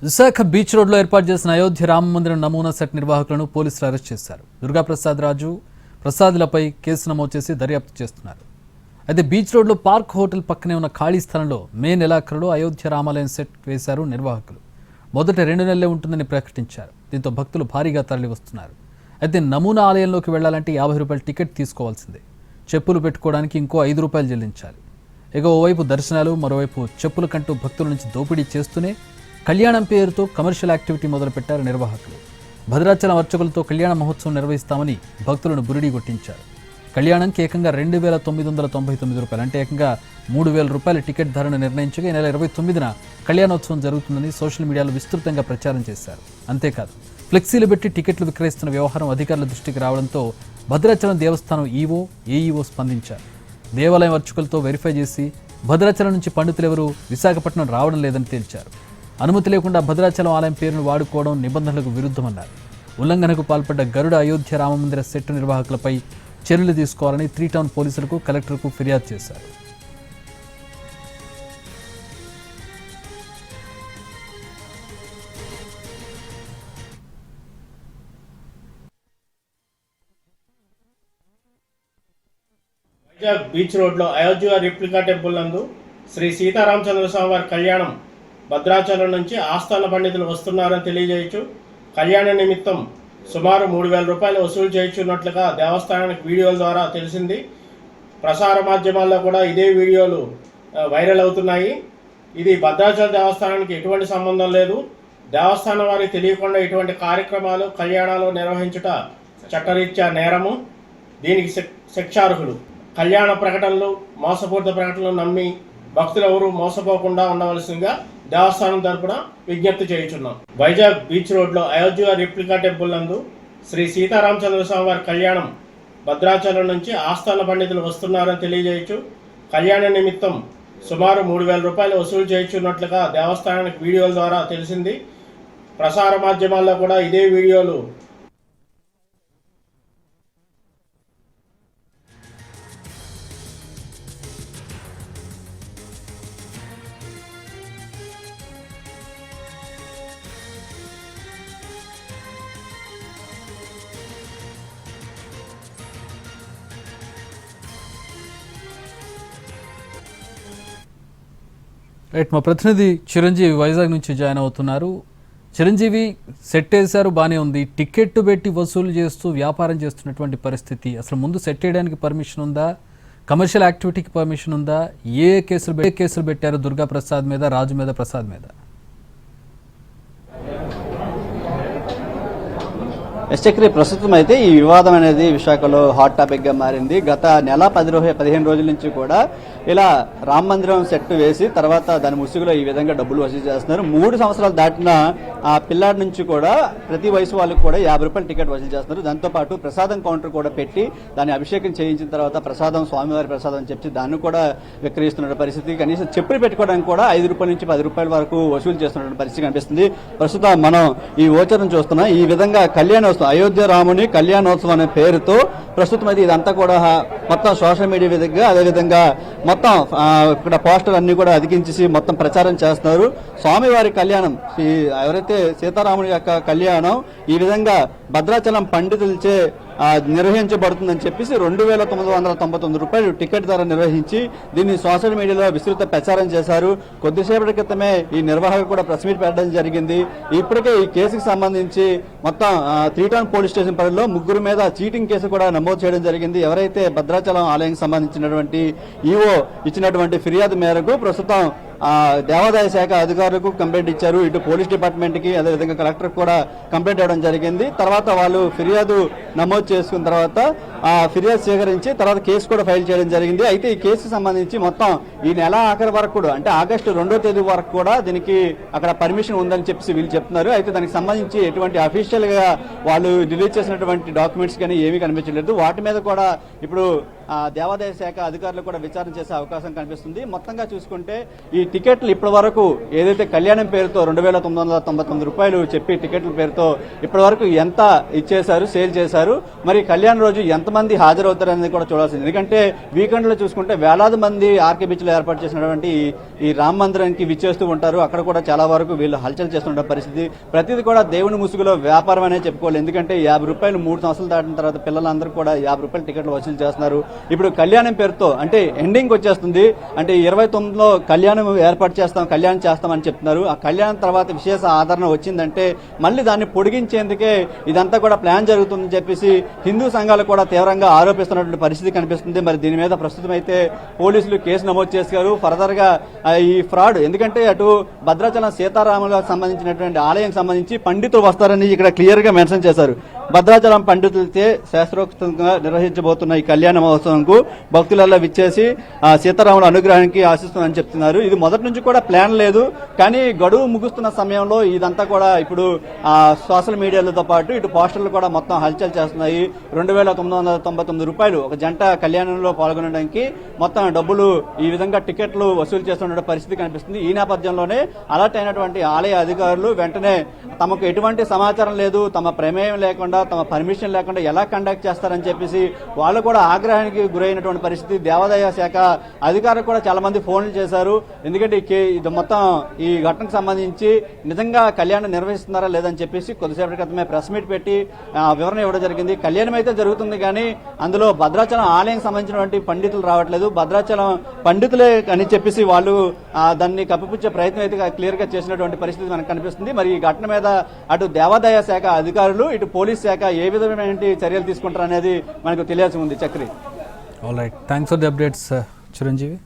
Visakha beach రోడ్లో ఏర్పాటు చేసిన అయోధ్య రామ మందిరం నమూనా సెట్ నిర్వాహకులను పోలీసులు అరెస్ట్ చేశారు. దుర్గాప్రసాద్ రాజు ప్రసాద్లపై కేసు నమోదు చేసి దర్యాప్తు చేస్తున్నారు. అయితే బీచ్ రోడ్లో పార్క్ హోటల్ పక్కనే ఉన్న ఖాళీ స్థలంలో మే నెలాఖరులో అయోధ్య రామాలయం సెట్ వేశారు నిర్వాహకులు. మొదట 2 నెలలే ఉంటుందని ప్రకటించారు. దీంతో భక్తులు భారీగా తరలి వస్తున్నారు. అయితే నమూనా ఆలయంలోకి వెళ్లాలంటే 50 రూపాయల టికెట్ తీసుకోవాల్సిందే. చెప్పులు పెట్టుకోవడానికి ఇంకో 5 రూపాయలు చెల్లించాలి. ఇక ఓవైపు దర్శనాలు, మరోవైపు చెప్పుల కంటూ భక్తుల నుంచి దోపిడీ చేస్తూనే కళ్యాణం పేరుతో కమర్షియల్ యాక్టివిటీ మొదలుపెట్టారు నిర్వాహకులు. భద్రాచలం అర్చకులతో కళ్యాణ మహోత్సవం నిర్వహిస్తామని భక్తులను బురిడీ కొట్టించారు. కళ్యాణంకి ఏకంగా 2,999 రూపాయలు, అంటే ఏకంగా 3,000 రూపాయల టికెట్ ధరను నిర్ణయించగా ఈ నెల 29న కళ్యాణోత్సవం జరుగుతుందని సోషల్ మీడియాలో విస్తృతంగా ప్రచారం చేశారు. అంతేకాదు ఫ్లెక్సీలు పెట్టి టికెట్లు విక్రయిస్తున్న వ్యవహారం అధికారుల దృష్టికి రావడంతో భద్రాచలం దేవస్థానం ఈవో, ఏఈఓ స్పందించారు. దేవాలయం అర్చకులతో వెరిఫై చేసి భద్రాచలం నుంచి పండితులెవరూ విశాఖపట్నం రావడం లేదని తేల్చారు. అనుమతి లేకుండా భద్రాచలం ఆలయం పేరును వాడుకోవడం నిబంధనలకు విరుద్ధమన్నారు. ఉల్లంఘనకు పాల్పడ్డ గరుడ అయోధ్య రామమందిర సెట్ నిర్వాహకులపై చర్యలు తీసుకోవాలని 3 టౌన్ పోలీసులకు, కలెక్టర్కు ఫిర్యాదు చేశారు. వైజాగ్ బీచ్ రోడ్లో అయోధ్య రిప్లికా టెంపుల్ నందు శ్రీ సీతారామచంద్ర స్వామి వారి కళ్యాణం భద్రాచలం నుంచి ఆస్థాన పండితులు వస్తున్నారని తెలియజేయచ్చు. కళ్యాణ నిమిత్తం సుమారు 3,000 రూపాయలు వసూలు చేయించున్నట్లుగా దేవస్థానానికి వీడియోల ద్వారా తెలిసింది. ప్రసార మాధ్యమాల్లో కూడా ఇదే వీడియోలు వైరల్ అవుతున్నాయి. ఇది భద్రాచలం దేవస్థానానికి ఎటువంటి సంబంధం లేదు. దేవస్థానం వారికి తెలియకుండా ఇటువంటి కార్యక్రమాలు, కళ్యాణాలు నిర్వహించుట చట్టరీత్యా నేరము. దీనికి శిక్షార్హులు. కళ్యాణ ప్రకటనలు, మోసపూరిత ప్రకటనలు నమ్మి భక్తులు ఎవరూ మోసపోకుండా ఉండవలసిందిగా దేవస్థానం తరపున విజ్ఞప్తి చేయుచున్నాం. వైజాగ్ బీచ్ రోడ్లో అయోధ్య రిప్లికా టెంపుల్ నందు శ్రీ సీతారామచంద్ర స్వామి వారి కళ్యాణం భద్రాచలం నుంచి ఆస్థాన పండితులు వస్తున్నారని తెలియజేయచ్చు. కళ్యాణ నిమిత్తం సుమారు 3,000 రూపాయలు వసూలు చేయించున్నట్లుగా దేవస్థానానికి వీడియోల ద్వారా తెలిసింది. ప్రసార మాధ్యమాల్లో కూడా ఇదే వీడియోలు రైట్, మా ప్రతినిధి చిరంజీవి వైజాగ్ నుంచి జాయిన్ అవుతున్నారు. చిరంజీవి, సెట్ వేశారు, బాగానే ఉంది. టికెట్ పెట్టి వసూలు చేస్తూ వ్యాపారం చేస్తున్నటువంటి పరిస్థితి, అసలు ముందు సెట్ వేయడానికి పర్మిషన్ ఉందా? కమర్షియల్ యాక్టివిటీకి పర్మిషన్ ఉందా? ఏ కేసులు పెట్టారు దుర్గా ప్రసాద్ మీద, రాజు మీద, ప్రసాద్ మీద? చక్రి, ప్రస్తుతం అయితే ఈ వివాదం అనేది విశాఖలో హాట్ టాపిక్ గా మారింది. గత నెల 15 రోజుల నుంచి కూడా ఇలా రామ మందిరం సెట్ వేసి తర్వాత దాని ముసుగులో ఈ విధంగా డబ్బులు వసూలు చేస్తున్నారు. 3 సంవత్సరాలు దాటిన ఆ పిల్లాడి నుంచి కూడా ప్రతి వయసు వాళ్ళకి కూడా 50 రూపాయల టికెట్ వసూలు చేస్తున్నారు. దాంతో పాటు ప్రసాదం కౌంటర్ కూడా పెట్టి దాన్ని అభిషేకం చేయించిన తర్వాత ప్రసాదం, స్వామివారి ప్రసాదం అని చెప్పి దాన్ని కూడా విక్రయిస్తున్న పరిస్థితి. కనీసం చెప్పులు పెట్టుకోవడానికి కూడా 5 రూపాయల నుంచి 10 రూపాయల వరకు వసూలు చేస్తున్న పరిస్థితి కనిపిస్తుంది. ప్రస్తుతం మనం ఈ ఓచరం చూస్తున్నాం. ఈ విధంగా కళ్యాణోత్సవం, అయోధ్య రాముని కళ్యాణోత్సవం అనే పేరుతో ప్రస్తుతం అయితే ఇదంతా కూడా మొత్తం సోషల్ మీడియా విధంగా, అదేవిధంగా మొత్తం ఇక్కడ పోస్టర్ అన్ని కూడా అతికించేసి మొత్తం ప్రచారం చేస్తున్నారు. స్వామివారి కళ్యాణం, ఎవరైతే సీతారాముని యొక్క కళ్యాణం ఈ విధంగా భద్రాచలం పండితులచే నిర్వహించబడుతుందని చెప్పేసి 2,999 రూపాయలు టికెట్ ధర నిర్వహించి దీన్ని సోషల్ మీడియాలో విస్తృత ప్రచారం చేశారు. కొద్దిసేపటి క్రితమే ఈ నిర్వాహకులు కూడా ప్రెస్ మీట్ పెట్టడం జరిగింది. ఇప్పటికే ఈ కేసుకు సంబంధించి మొత్తం 3 టౌన్ పోలీస్ స్టేషన్ పరిధిలో 3 మీద చీటింగ్ కేసు కూడా నమోదు చేయడం జరిగింది. ఎవరైతే భద్రాచలం ఆలయానికి సంబంధించినటువంటి ఈవో ఇచ్చినటువంటి ఫిర్యాదు మేరకు ప్రస్తుతం దేవాదాయ శాఖ అధికారులకు కంప్లైంట్ ఇచ్చారు. ఇటు పోలీస్ డిపార్ట్మెంట్ కి, అదేవిధంగా కలెక్టర్ కూడా కంప్లైంట్ ఇవ్వడం జరిగింది. తర్వాత వాళ్ళు ఫిర్యాదు నమోదు చేసుకున్న తర్వాత ఫిర్యాదు స్వీకరించి తర్వాత కేసు కూడా ఫైల్ చేయడం జరిగింది. అయితే ఈ కేసుకు సంబంధించి మొత్తం ఈ నెల ఆఖరి వరకు కూడా, అంటే ఆగస్టు 2వ తేదీ వరకు కూడా దీనికి అక్కడ పర్మిషన్ ఉందని చెప్పి వీళ్ళు చెప్తున్నారు. అయితే దానికి సంబంధించి ఎటువంటి అఫీషియల్ గా వాళ్ళు రిలీజ్ చేసినటువంటి డాక్యుమెంట్స్ కానీ ఏమీ కనిపించలేదు. వాటి మీద కూడా ఇప్పుడు దేవాదాయ శాఖ అధికారులు కూడా విచారణ చేసే అవకాశం కనిపిస్తుంది. మొత్తంగా చూసుకుంటే ఈ టికెట్లు ఇప్పటి వరకు ఏదైతే కళ్యాణం పేరుతో 2,999 రూపాయలు చెప్పి టికెట్ల పేరుతో ఇప్పటి వరకు ఎంత ఇచ్చేశారు, సేల్ చేశారు, మరి కళ్యాణం రోజు ఎంత ఎంతమంది హాజరవుతారనేది కూడా చూడాల్సింది. ఎందుకంటే వీకెండ్లో చూసుకుంటే వేలాది మంది ఆర్కే బీచ్లో ఏర్పాటు చేసినటువంటి ఈ రామ మందిరానికి విచ్చేస్తూ ఉంటారు. అక్కడ కూడా చాలా వరకు వీళ్ళు హల్చల్ చేస్తుండే పరిస్థితి. ప్రతిదీ కూడా దేవుని ముసుగులో వ్యాపారం అనే చెప్పుకోవాలి. ఎందుకంటే 50 రూపాయలు 3 సంవత్సరాలు దాటిన తర్వాత పిల్లలందరూ కూడా 50 రూపాయలు టికెట్లు వసూలు చేస్తున్నారు. ఇప్పుడు కళ్యాణం పేరుతో అంటే ఎండింగ్ వచ్చేస్తుంది. అంటే 29లో కళ్యాణం ఏర్పాటు చేస్తాం, కళ్యాణం చేస్తామని చెప్తున్నారు. ఆ కళ్యాణం తర్వాత విశేష ఆదరణ వచ్చిందంటే మళ్ళీ దాన్ని పొడిగించేందుకే ఇదంతా కూడా ప్లాన్ జరుగుతుందని చెప్పేసి హిందూ సంఘాలు కూడా తీవ్రంగా ఆరోపిస్తున్నటువంటి పరిస్థితి కనిపిస్తుంది. మరి దీని మీద ప్రస్తుతం అయితే పోలీసులు కేసు నమోదు చేశారు. ఫర్దర్ గా ఈ ఫ్రాడ్, ఎందుకంటే అటు భద్రాచలం సీతారాములకు సంబంధించినటువంటి ఆలయం సంబంధించి పండితులు వస్తారని ఇక్కడ క్లియర్ గా మెన్షన్ చేశారు. భద్రాచలం పండితులతో శాస్త్రోక్తంగా నిర్వహించబోతున్న ఈ కళ్యాణ మహోత్సవంకు భక్తులలో విచ్చేసి సీతారాముల అనుగ్రహానికి ఆశిస్తున్నారని చెప్తున్నారు. ఇది మొదటి నుంచి కూడా ప్లాన్ లేదు, కానీ గడువు ముగుస్తున్న సమయంలో ఇదంతా కూడా ఇప్పుడు సోషల్ మీడియాలతో పాటు ఇటు పోస్టర్లు కూడా మొత్తం హల్చల్ చేస్తున్నాయి. 2,999 రూపాయలు ఒక జంట కళ్యాణంలో పాల్గొనడానికి మొత్తం డబ్బులు ఈ విధంగా టికెట్లు వసూలు చేస్తున్న పరిస్థితి కనిపిస్తుంది. ఈ నేపథ్యంలోనే అలర్ట్ అయినటువంటి ఆలయ అధికారులు వెంటనే తమకు ఎటువంటి సమాచారం లేదు, తమ ప్రమేయం లేకుండా, తమ పర్మిషన్ లేకుండా ఎలా కండక్ట్ చేస్తారని చెప్పేసి వాళ్ళు కూడా ఆగ్రహానికి గురైనటువంటి పరిస్థితి. దేవాదాయ శాఖ అధికారులు కూడా చాలా మంది ఫోన్లు చేశారు. ఎందుకంటే ఇది మొత్తం ఈ ఘటనకు సంబంధించి నిజంగా కళ్యాణం నిర్వహిస్తున్నారా లేదని చెప్పేసి కొద్దిసేపటి క్రితమే ప్రెస్ మీట్ పెట్టి వివరణ ఇవ్వడం జరిగింది. కళ్యాణం అయితే జరుగుతుంది, కానీ అందులో భద్రాచలం ఆలయం సంబంధించినటువంటి పండితులు రావట్లేదు. భద్రాచలం పండితులే అని చెప్పేసి వాళ్ళు దాన్ని కప్పిపుచ్చే ప్రయత్నం అయితే క్లియర్ గా చేసినటువంటి పరిస్థితి మనకు కనిపిస్తుంది. మరి ఈ ఘటన మీద అటు దేవాదాయ శాఖ అధికారులు, ఇటు పోలీస్ శాఖ ఏ విధమైన చర్యలు తీసుకుంటారు అనేది మనకు తెలియాల్సి ఉంది. Chakri, all right, thanks for the updates Chiranjeevi.